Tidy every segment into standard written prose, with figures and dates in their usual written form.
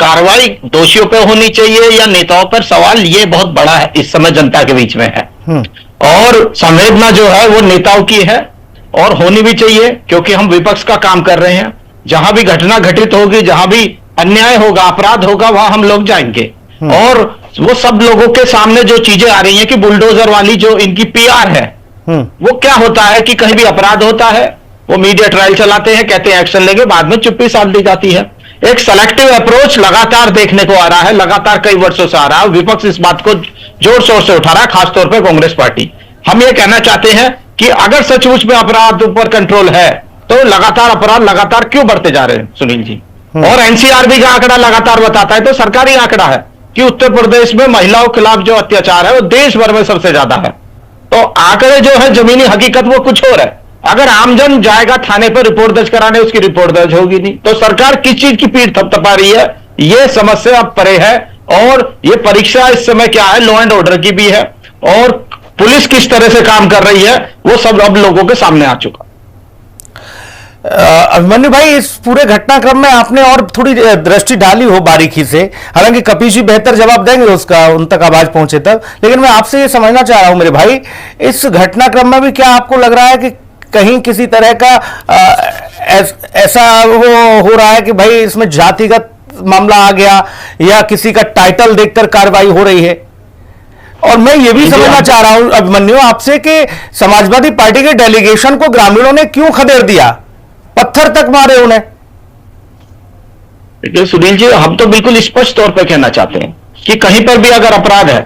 कार्रवाई दोषियों पे होनी चाहिए या नेताओं पर, सवाल ये बहुत बड़ा है, इस समय जनता के बीच में है। और संवेदना जो है वो नेताओं की है और होनी भी चाहिए, क्योंकि हम विपक्ष का काम कर रहे हैं। जहां भी घटना घटित होगी, जहां भी अन्याय होगा, अपराध होगा, वहां हम लोग जाएंगे। और वो सब लोगों के सामने जो चीजें आ रही हैं कि बुलडोजर वाली जो इनकी पीआर है, वो क्या होता है कि कहीं भी अपराध होता है, वो मीडिया ट्रायल चलाते हैं, कहते हैं एक्शन लेंगे, बाद में चुप्पी साध दी जाती है। एक सेलेक्टिव अप्रोच लगातार देखने को आ रहा है, लगातार कई वर्षों से आ रहा है। विपक्ष इस बात को जोर शोर से उठा रहा है, खासतौर पर कांग्रेस पार्टी। हम ये कहना चाहते हैं कि अगर सचमुच में अपराध पर कंट्रोल है तो लगातार अपराध लगातार क्यों बढ़ते जा रहे हैं सुनील जी? और एनसीआरबी का आंकड़ा लगातार बताता है, तो सरकारी आंकड़ा है कि उत्तर प्रदेश में महिलाओं के खिलाफ जो अत्याचार है वो देश भर में सबसे ज्यादा है। तो आंकड़े जो है, जमीनी हकीकत वो कुछ और है। अगर आमजन जाएगा थाने पर रिपोर्ट दर्ज कराने, उसकी रिपोर्ट दर्ज होगी नहीं। तो सरकार किस चीज की पीठ थपथपा रही है, ये समस्या अब परे है। और ये परीक्षा इस समय क्या है, लॉ एंड ऑर्डर की भी है, और पुलिस किस तरह से काम कर रही है वो सब अब लोगों के सामने आ चुका। अभिमन्यु भाई, इस पूरे घटनाक्रम में आपने और थोड़ी दृष्टि डाली हो बारीकी से, हालांकि कपिल जी बेहतर जवाब देंगे उसका, उन तक आवाज पहुंचे तब, लेकिन मैं आपसे ये समझना चाह रहा हूं मेरे भाई, इस घटनाक्रम में भी क्या आपको लग रहा है कि कहीं किसी तरह का ऐसा वो हो रहा है कि भाई इसमें जातिगत मामला आ गया, या किसी का टाइटल देखकर कार्रवाई हो रही है? और मैं ये भी समझना चाह रहा हूं अभिमन्यु आपसे कि समाजवादी पार्टी के डेलीगेशन को ग्रामीणों ने क्यों खदेड़ दिया, पत्थर तक मारे उन्हें? देखिए सुनील जी, हम तो बिल्कुल स्पष्ट तौर पर कहना चाहते हैं कि कहीं पर भी अगर अपराध है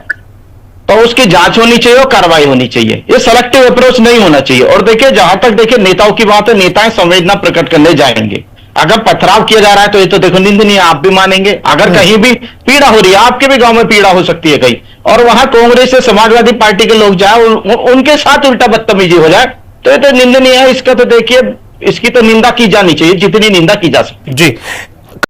तो उसकी जांच होनी चाहिए और कार्रवाई होनी चाहिए। ये सेलेक्टिव अप्रोच नहीं होना चाहिए। और देखिए, जहां तक देखिए नेताओं की बात है, नेताएं संवेदना प्रकट करने जाएंगे। अगर पथराव किया जा रहा है तो ये तो देखो निंदनीय, आप भी मानेंगे। अगर कहीं भी पीड़ा हो रही है, आपके भी गांव में पीड़ा हो सकती है कहीं, और वहां कांग्रेस से समाजवादी पार्टी के लोग जाए, उनके साथ उल्टा बदतमीजी हो जाए, तो ये तो निंदनीय है। इसका तो देखिए, इसकी तो निंदा की जानी चाहिए जितनी निंदा की जा सकती। जी।